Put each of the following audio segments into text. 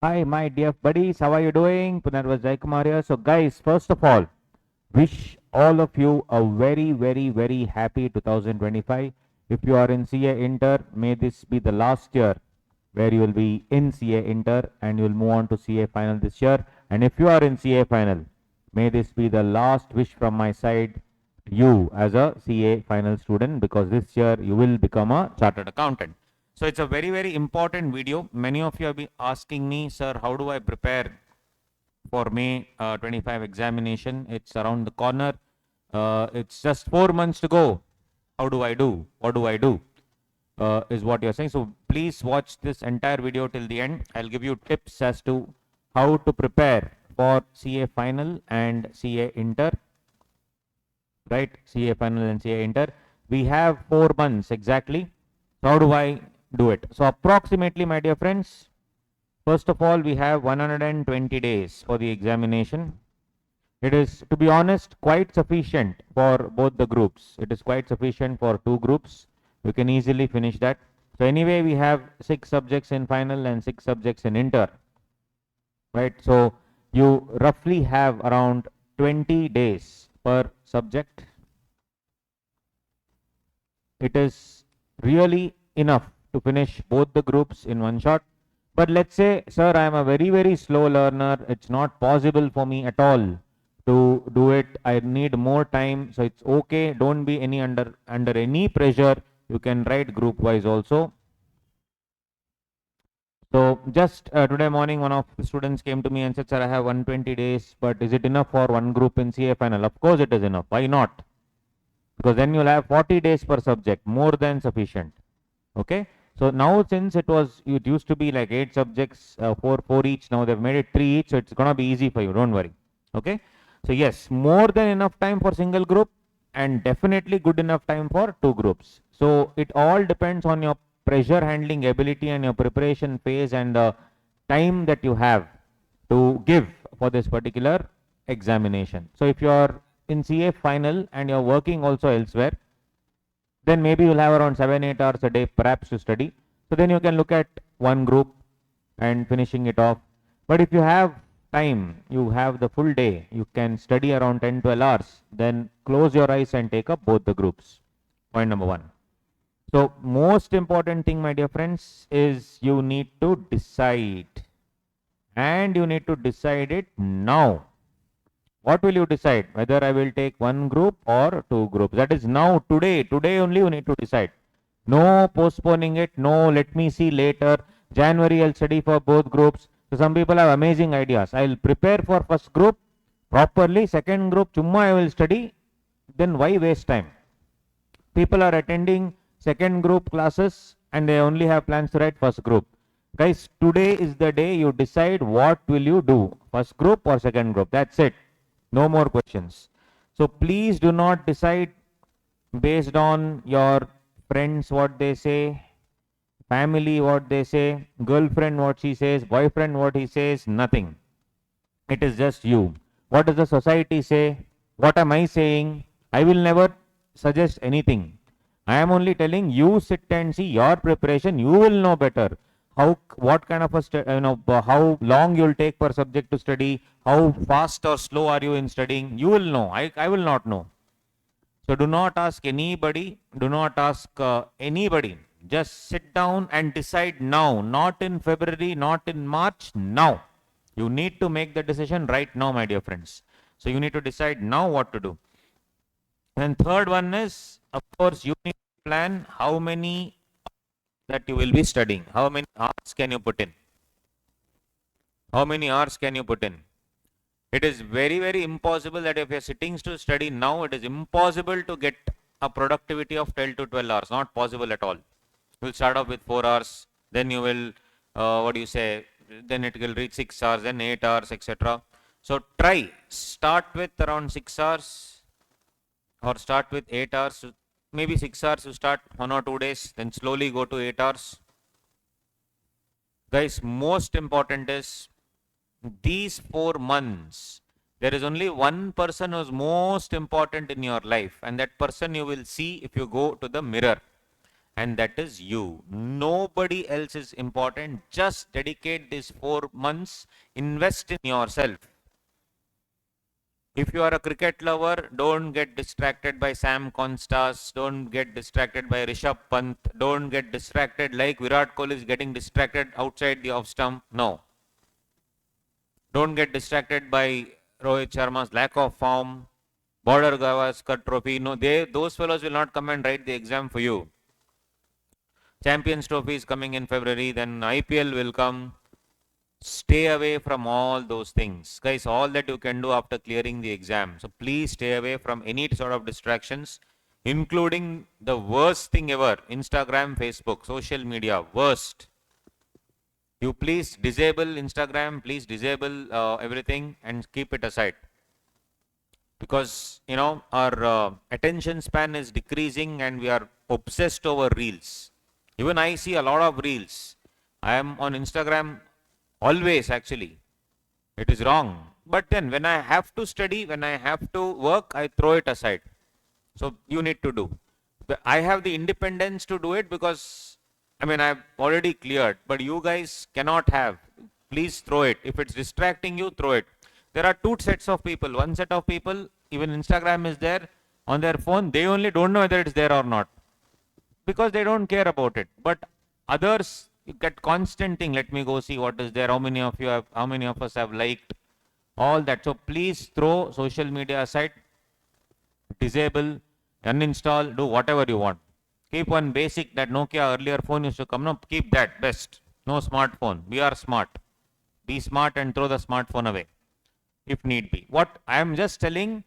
Hi, my dear buddies. How are you doing? Punarvas Jayakumar here. So, guys, first of all, wish all of you a very, very, very happy 2025. If you are in CA Inter, may this be the last year where you will be in CA Inter and you will move on to CA Final this year. And if you are in CA Final, may this be the last wish from my side to you as a CA Final student, because this year you will become a chartered accountant. So it's a very, very important video. Many of you have been asking me, sir, how do I prepare for May 25 examination? It's around the corner. It's just 4 months to go. How do I do? What do I do? Is what you're saying. So please watch this entire video till the end. I'll give you tips as to how to prepare for CA final and CA inter. Right? CA final and CA inter. We have 4 months exactly. So how do I do it? So approximately, my dear friends, first of all, we have 120 days for the examination. It is, to be honest, quite sufficient for both the groups. It is quite sufficient for 2 groups. You can easily finish that. So anyway, we have 6 subjects in final and 6 subjects in inter. Right? So you roughly have around 20 days per subject. It is really enough to finish both the groups in one shot. But let's say, sir, I am a very, very slow learner. It's not possible for me at all to do it. I need more time. So it's okay. Don't be under any pressure. You can write group wise also. So just today morning, one of the students came to me and said, sir, I have 120 days, but is it enough for one group in CA final? Of course it is enough. Why not? Because then you'll have 40 days per subject, more than sufficient. Okay. So now, since it used to be like 8 subjects, 4 each. Now they've made it 3 each, so it's gonna be easy for you. Don't worry. Okay. So yes, more than enough time for single group, and definitely good enough time for 2 groups. So it all depends on your pressure handling ability and your preparation phase and the time that you have to give for this particular examination. So if you are in CA final and you're working also elsewhere, then maybe you'll have around 7-8 hours a day perhaps to study. So then you can look at one group and finishing it off. But if you have time, you have the full day, you can study around 10-12 hours, then close your eyes and take up both the groups. Point number 1. So most important thing, my dear friends, is you need to decide, and you need to decide it now. What will you decide? Whether I will take one group or 2 groups. That is now, today only you need to decide. No postponing it. No, let me see later. January I'll study for both groups. So some people have amazing ideas. I'll prepare for first group properly. Second group, chumma I will study. Then why waste time? People are attending second group classes and they only have plans to write first group. Guys, today is the day you decide what will you do. First group or second group. That's it. No more questions. So please do not decide based on your friends what they say, family what they say, girlfriend what she says, boyfriend what he says, nothing. It is just you. What does the society say? What am I saying? I will never suggest anything. I am only telling you, sit and see your preparation. You will know better. What kind of how long you'll take per subject to study, how fast or slow are you in studying, you will know. I will not know. So do not ask anybody, do not ask anybody. Just sit down and decide now, not in February, not in March, now. You need to make the decision right now, my dear friends. So you need to decide now what to do. And third one is, of course, you need to plan how many that you will be studying. How many hours can you put in? How many hours can you put in? It is very, very impossible that if you're sitting to study now, it is impossible to get a productivity of 12 to 12 hours. Not possible at all. You'll start off with 4 hours, then you will, then it will reach 6 hours, then 8 hours, etc. So try, start with around 6 hours or start with 8 hours. Maybe 6 hours you start 1 or 2 days, then slowly go to 8 hours. Guys, most important is these 4 months, there is only one person who is most important in your life, and that person you will see if you go to the mirror. and that is you. Nobody else is important. Just dedicate these 4 months, invest in yourself. If you are a cricket lover, don't get distracted by Sam Constas, don't get distracted by Rishabh Pant, don't get distracted like Virat Kohli is getting distracted outside the off stump. No. Don't get distracted by Rohit Sharma's lack of form, Border Gavaskar Trophy. No, those fellows will not come and write the exam for you. Champions Trophy is coming in February, then IPL will come. Stay away from all those things. Guys, all that you can do after clearing the exam. So please stay away from any sort of distractions, including the worst thing ever, Instagram, Facebook, social media, worst. You please disable Instagram, please disable everything and keep it aside. Because, our attention span is decreasing and we are obsessed over reels. Even I see a lot of reels. I am on Instagram always actually. It is wrong. But then when I have to study, when I have to work, I throw it aside. So you need to do. I have the independence to do it because, I've already cleared, but you guys cannot have. Please throw it. If it's distracting you, throw it. There are two sets of people. One set of people, even Instagram is there on their phone. They only don't know whether it's there or not because they don't care about it. But others, you get constant thing. Let me go see what is there. How many of us have liked all that. So please throw social media aside, disable, uninstall, do whatever you want. Keep one basic that Nokia earlier phone used to come. No, keep that best. No smartphone. We are smart. Be smart and throw the smartphone away if need be. What I am just telling,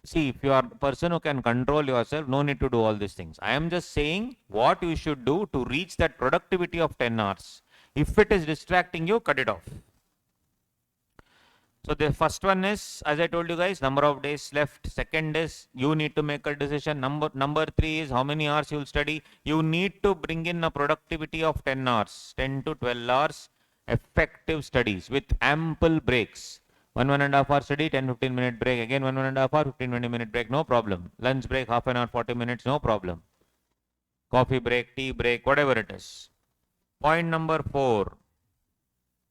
see, if you are a person who can control yourself, no need to do all these things. I am just saying what you should do to reach that productivity of 10 hours. If it is distracting you, cut it off. So the first one is, as I told you guys, number of days left. Second is you need to make a decision. Number 3 is how many hours you will study. You need to bring in a productivity of 10 hours, 10 to 12 hours effective studies with ample breaks. 1.5 hour study, 10-15 minute break. Again 1.5 hour, 15-20 minute break, no problem. Lunch break, half an hour, 40 minutes, no problem. Coffee break, tea break, whatever it is. Point number 4,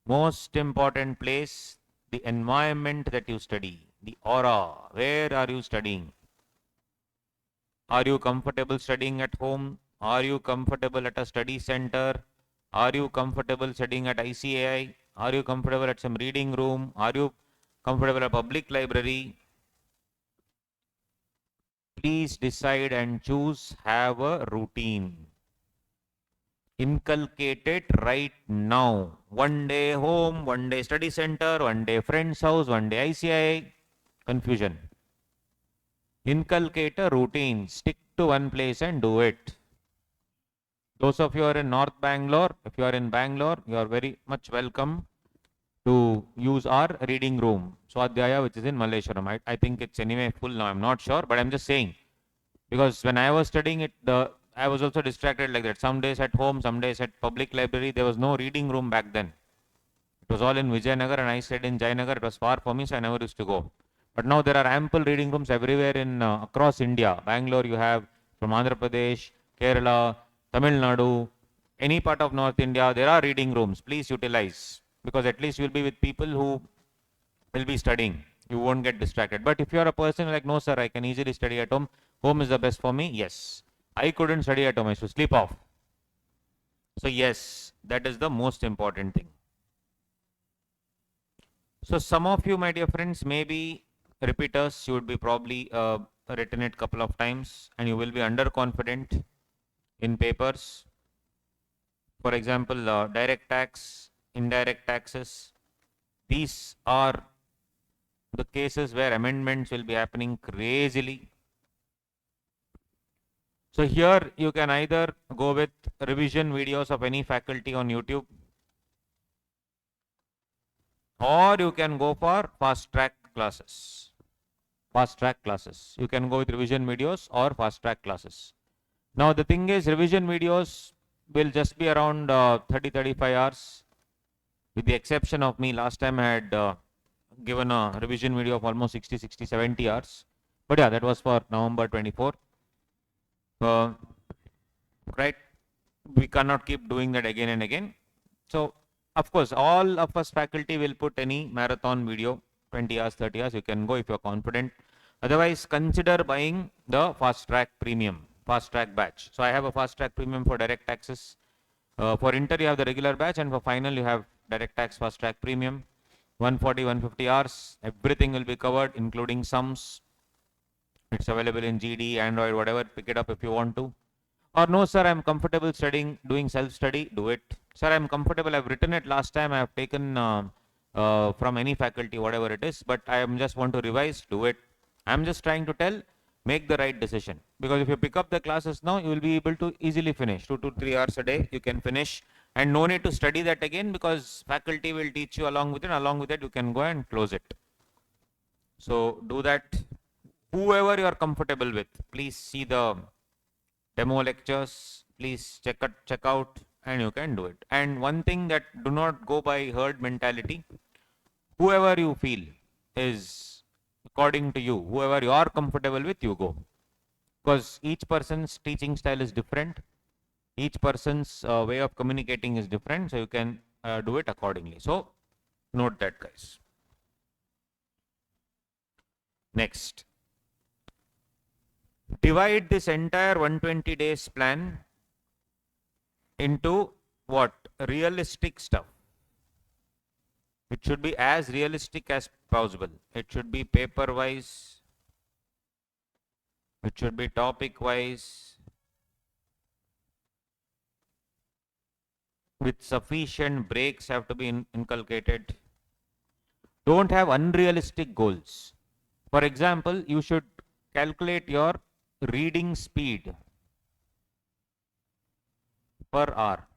most important place, the environment that you study, the aura. Where are you studying? Are you comfortable studying at home? Are you comfortable at a study center? Are you comfortable studying at ICAI? Are you comfortable at some reading room? Are you comfortable at a public library? Please decide and choose. Have a routine. Inculcate it right now. One day home, one day study center, one day friend's house, one day ICI. Confusion. Inculcate a routine. Stick to one place and do it. Those of you who are in North Bangalore, if you are in Bangalore, you are very much welcome to use our reading room, Swadhyaya, which is in Malleshwaram. I think it's anyway full now. I'm not sure, but I'm just saying. Because when I was studying it, I was also distracted like that. Some days at home, some days at public library. There was no reading room back then. It was all in Vijayanagar and I stayed in Jayanagar. It was far for me, so I never used to go. But now there are ample reading rooms everywhere in across India. Bangalore you have, from Andhra Pradesh, Kerala, Tamil Nadu, any part of North India, there are reading rooms. Please utilize. Because at least you will be with people who will be studying. You won't get distracted. But if you are a person like, no sir, I can easily study at home. Home is the best for me. Yes. I couldn't study at home. I should sleep off. So yes, that is the most important thing. So some of you, my dear friends, may be repeaters. You would be probably written it couple of times and you will be underconfident in papers. For example, direct tax, indirect taxes. These are the cases where amendments will be happening crazily. So here you can either go with revision videos of any faculty on YouTube, or you can go for fast track classes. Fast track classes. You can go with revision videos or fast track classes. Now the thing is, revision videos will just be around 30-35 hours. With the exception of me, last time I had given a revision video of almost 60-70 hours. But yeah, that was for November 24. right? We cannot keep doing that again and again. So, of course, all of us faculty will put any marathon video, 20 hours, 30 hours, you can go if you're confident. Otherwise, consider buying the fast track premium, fast track batch. So I have a fast track premium for direct taxes. For inter, you have the regular batch, and for final, you have direct tax fast track premium. 140, 150 hours, everything will be covered, including sums. It's available in GD, Android, whatever. Pick it up if you want to. Or no, sir, I'm comfortable studying, doing self-study. Do it. Sir, I'm comfortable. I've written it last time. I have taken from any faculty, whatever it is. But I am just want to revise. Do it. I'm just trying to tell. Make the right decision. Because if you pick up the classes now, you will be able to easily finish. 2 to 3 hours a day, you can finish. And no need to study that again because faculty will teach you along with it. Along with it, you can go and close it. So do that. Whoever you are comfortable with, please see the demo lectures, please check out and you can do it. And one thing that do not go by herd mentality, whoever you feel is according to you, whoever you are comfortable with, you go. Because each person's teaching style is different, each person's way of communicating is different, so you can do it accordingly. So note that, guys. Next. Divide this entire 120 days plan into what? Realistic stuff. It should be as realistic as possible. It should be paper wise. It should be topic wise. With sufficient breaks have to be inculcated. Don't have unrealistic goals. For example, you should calculate your reading speed per hour.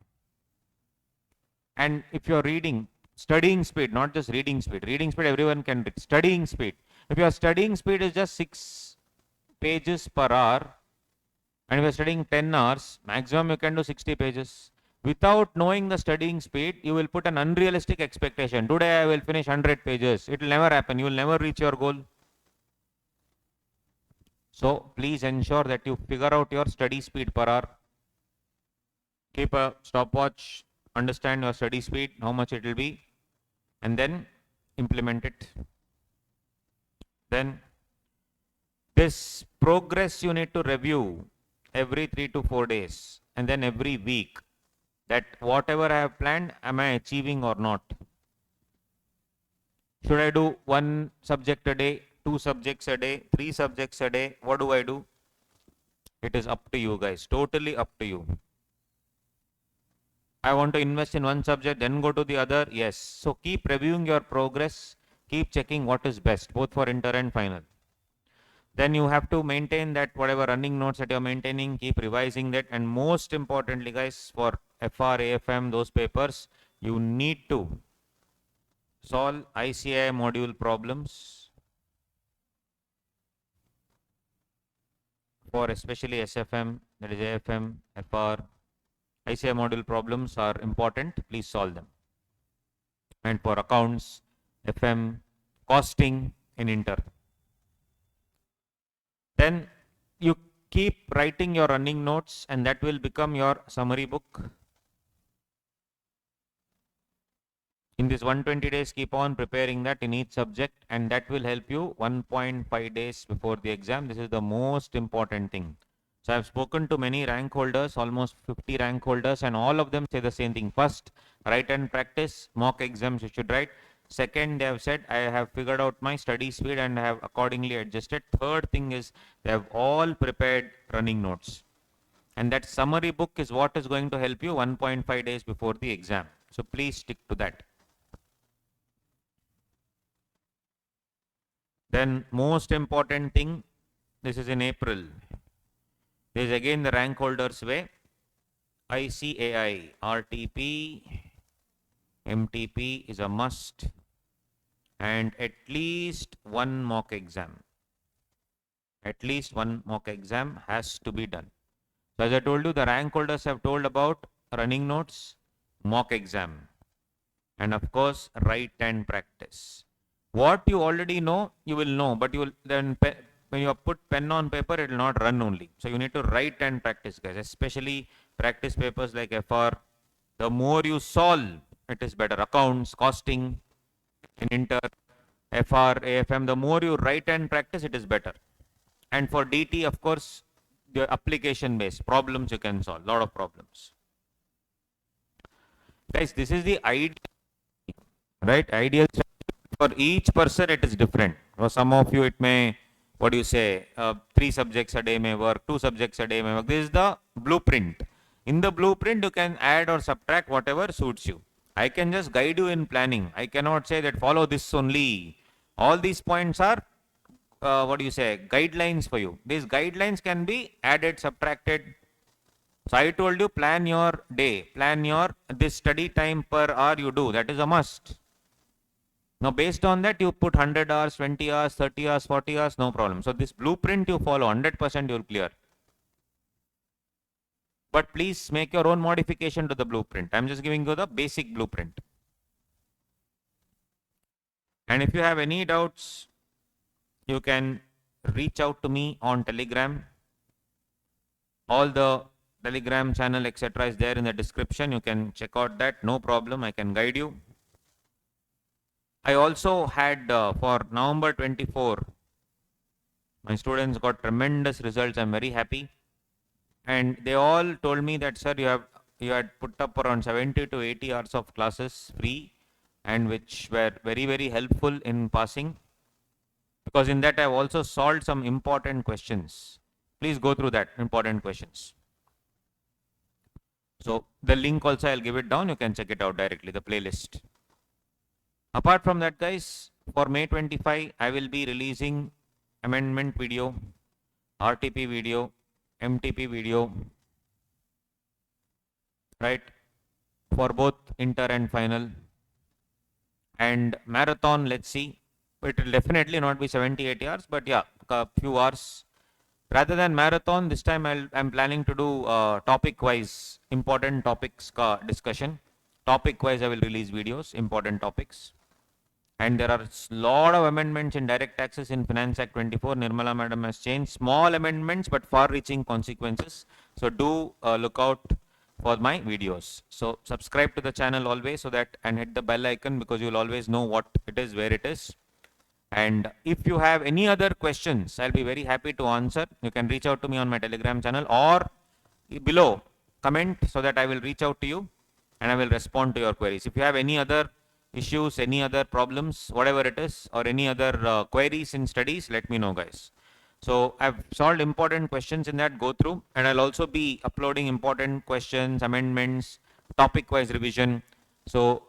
And if you're reading, studying speed, not just reading speed. Reading speed everyone can read. Studying speed. If your studying speed is just 6 pages per hour, and if you're studying 10 hours, maximum you can do 60 pages. Without knowing the studying speed, you will put an unrealistic expectation. Today I will finish 100 pages. It will never happen. You will never reach your goal. So please ensure that you figure out your study speed per hour. Keep a stopwatch, understand your study speed, how much it will be, and then implement it. Then this progress you need to review every 3 to 4 days and then every week, that whatever I have planned, am I achieving or not? Should I do 1 subject a day, 2 subjects a day, 3 subjects a day? What do I do? It is up to you guys, totally up to you. I want to invest in 1 subject, then go to the other. Yes. So keep reviewing your progress, keep checking what is best, both for inter and final. Then you have to maintain that whatever running notes that you're maintaining, keep revising that. And most importantly, guys, for FR, AFM, those papers, you need to solve ICI module problems for especially SFM, that is AFM, FR. ICI module problems are important. Please solve them. And for accounts, FM, costing in inter. Then you keep writing your running notes and that will become your summary book. In this 120 days, keep on preparing that in each subject and that will help you 1.5 days before the exam. This is the most important thing. So I've spoken to many rank holders, almost 50 rank holders, and all of them say the same thing. First, write and practice, mock exams you should write. Second, they have said, I have figured out my study speed and I have accordingly adjusted. Third thing is, they have all prepared running notes. And that summary book is what is going to help you 1.5 days before the exam. So please stick to that. Then most important thing, this is in April. This is again the rank holders way. ICAI, RTP, MTP is a must. And at least 1 mock exam. At least 1 mock exam has to be done. So as I told you, the rank holders have told about running notes, mock exam, and of course, write and practice. What you already know, you will know, but you will then when you put pen on paper, it will not run only. So you need to write and practice, guys, especially practice papers like FR, the more you solve, it is better. Accounts, costing, in Inter, FR, AFM, the more you write and practice, it is better. And for DT, of course, the application based problems you can solve, lot of problems. Guys, this is the ideal, right? Ideal for each person, it is different. For some of you, it may, what do you say, 3 subjects a day may work, 2 subjects a day may work. This is the blueprint. In the blueprint, you can add or subtract whatever suits you. I can just guide you in planning. I cannot say that follow this only. All these points are, what do you say, guidelines for you. These guidelines can be added, subtracted. So I told you, plan your day, plan your this study time per hour you do. That is a must. Now, based on that, you put 100 hours, 20 hours, 30 hours, 40 hours, no problem. So, this blueprint you follow, 100% you will clear. But please make your own modification to the blueprint. I am just giving you the basic blueprint. And if you have any doubts, you can reach out to me on Telegram. All the Telegram channel, etc. is there in the description. You can check out that. No problem. I can guide you. I also had for November 24, my students got tremendous results. I'm very happy. And they all told me that, sir, you had put up around 70 to 80 hours of classes free, and which were very, very helpful in passing. Because in that, I've also solved some important questions. Please go through that, important questions. So the link also, I'll give it down. You can check it out directly, the playlist. Apart from that, guys, for May 25, I will be releasing amendment video, RTP video, MTP video, right, for both inter and final. And marathon, let's see. It will definitely not be 70-80 hours, but yeah, a few hours. Rather than marathon, this time I'm planning to do topic-wise, important topics discussion. Topic-wise, I will release videos, important topics. And there are a lot of amendments in direct taxes in Finance Act 24. Nirmala Madam has changed. Small amendments, but far-reaching consequences. So do look out for my videos. So subscribe to the channel always so that, and hit the bell icon, because you will always know what it is, where it is. And if you have any other questions, I'll be very happy to answer. You can reach out to me on my Telegram channel or below, comment so that I will reach out to you and I will respond to your queries. If you have any other issues, any other problems, whatever it is, or any other queries in studies, let me know, guys. So I've solved important questions in that, go through, and I'll also be uploading important questions, amendments, topic-wise revision. So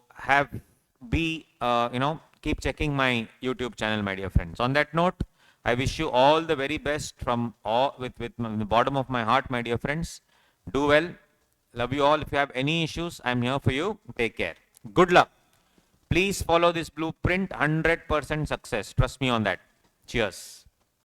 keep checking my YouTube channel, my dear friends. On that note, I wish you all the very best from with the bottom of my heart, my dear friends. Do well. Love you all. If you have any issues, I'm here for you. Take care. Good luck. Please follow this blueprint. 100% success. Trust me on that. Cheers.